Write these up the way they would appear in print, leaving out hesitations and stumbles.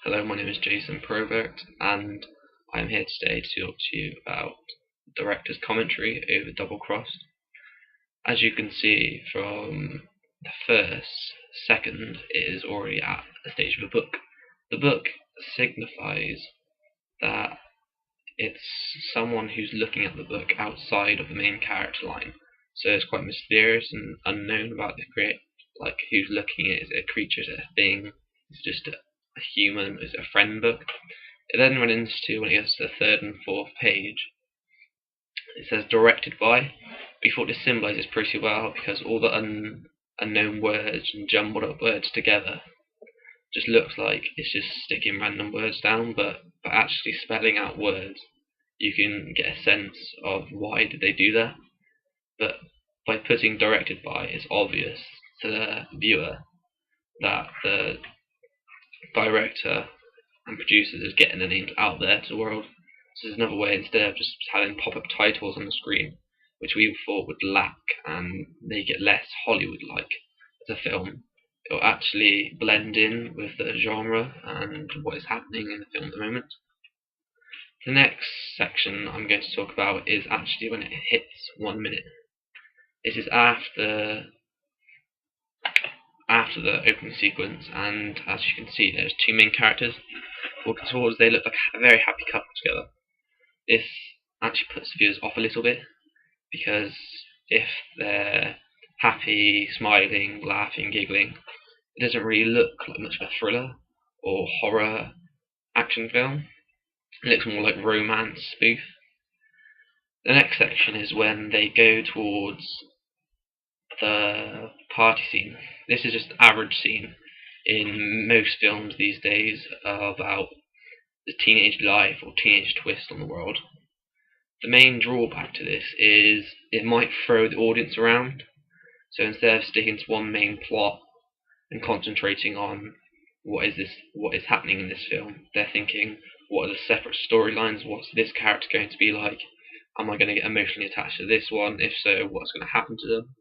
Hello, my name is Jason Probert, and I am here today to talk to you about director's commentary over Double Crossed. As you can see from the first second, it is already at the stage of a book. The book signifies that it's someone who's looking at the book outside of the main character line, so it's quite mysterious and unknown about the like who's looking at it. Is it a creature? Is it a thing? Is it just a human? Is it a friend book? It then went into, when it gets to the third and fourth page, it says directed by. We thought this symbolises pretty well because all the unknown words and jumbled up words together just looks like it's just sticking random words down, but actually spelling out words, you can get a sense of why did they do that. But by putting directed by, it's obvious to the viewer that the director and producers is getting their names out there to the world. So there's another way, instead of just having pop-up titles on the screen, which we thought would lack and make it less Hollywood-like as a film, it'll actually blend in with the genre and what is happening in the film at the moment. The next section I'm going to talk about is actually when it hits 1 minute. This is after the opening sequence, and as you can see, there's two main characters walking towards. They look like a very happy couple together. This actually puts viewers off a little bit, because if they're happy, smiling, laughing, giggling, it doesn't really look like much of a thriller or horror action film. It looks more like romance spoof. The next section is when they go towards the party scene. This is just an average scene in most films these days about the teenage life or teenage twist on the world. The main drawback to this is it might throw the audience around. So instead of sticking to one main plot and concentrating on what is happening in this film, they're thinking, what are the separate storylines? What's this character going to be like? Am I going to get emotionally attached to this one? If so, what's going to happen to them?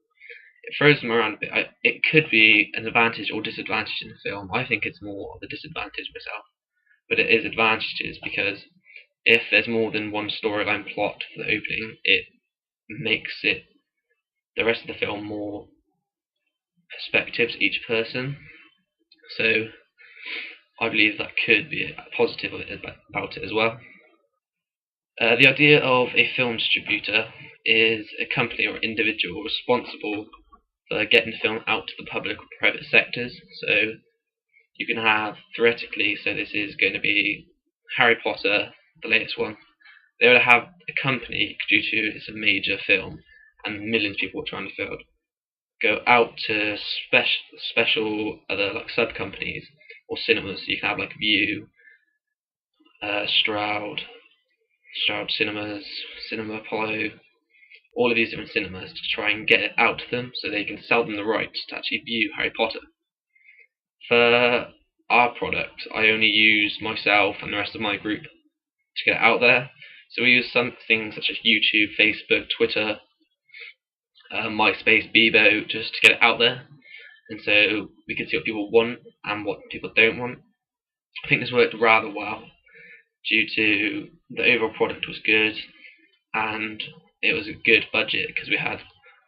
It throws them around a bit. It could be an advantage or disadvantage in the film. I think it's more of a disadvantage myself, but it is advantages because if there's more than one storyline plot for the opening, it makes the rest of the film more perspective to each person. So I believe that could be a positive about it as well. The idea of a film distributor is a company or individual responsible for getting the film out to the public or private sectors. So you can have, theoretically, so this is going to be Harry Potter, the latest one. They would have a company, due to it's a major film and millions of people watch around the field, go out to special other like sub companies or cinemas. So you can have like View, Stroud Cinemas, Cinema Apollo, all of these different cinemas to try and get it out to them so they can sell them the rights to actually view Harry Potter. For our product, I only use myself and the rest of my group to get it out there. So we use some things such as YouTube, Facebook, Twitter, MySpace, Bebo, just to get it out there. And so we can see what people want and what people don't want. I think this worked rather well due to the overall product was good and it was a good budget because we had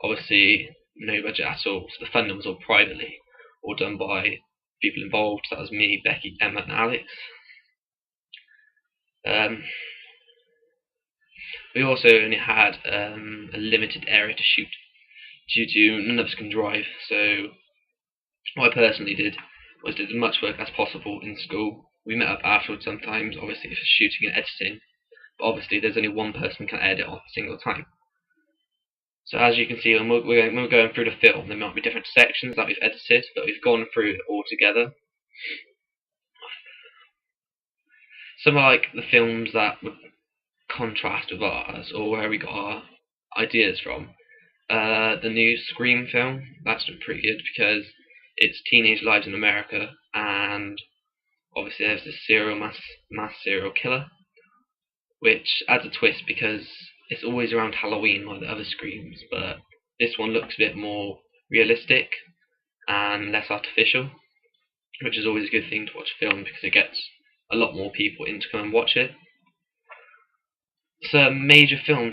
obviously no budget at all. So the funding was all privately, all done by people involved. So that was me, Becky, Emma, and Alex. We also only had a limited area to shoot due to none of us can drive. So what I personally did was did as much work as possible in school. We met up afterwards sometimes, obviously for shooting and editing, but obviously there's only one person can edit at a single time. So as you can see, when we're going through the film, there might be different sections that we've edited, but we've gone through it all together. Some are like the films that would contrast with ours, or where we got our ideas from. The new Scream film, that's been pretty good because it's teenage lives in America, and obviously there's this mass serial killer, which adds a twist because it's always around Halloween like the other Screams, but this one looks a bit more realistic and less artificial, which is always a good thing to watch a film because it gets a lot more people in to come and watch it. So major film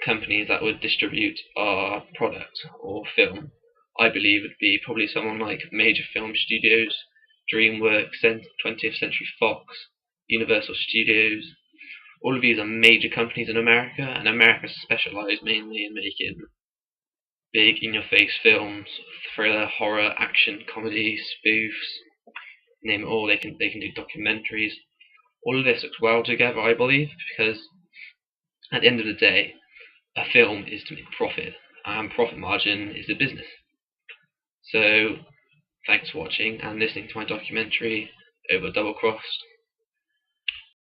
companies that would distribute our product or film, I believe, would be probably someone like Major Film Studios, DreamWorks, 20th Century Fox, Universal Studios. All of these are major companies in America, and America specialises mainly in making big in-your-face films, thriller, horror, action, comedy, spoofs, name it all. They can do documentaries. All of this works well together, I believe, because at the end of the day, a film is to make profit, and profit margin is a business. So, thanks for watching and listening to my documentary over Double Crossed.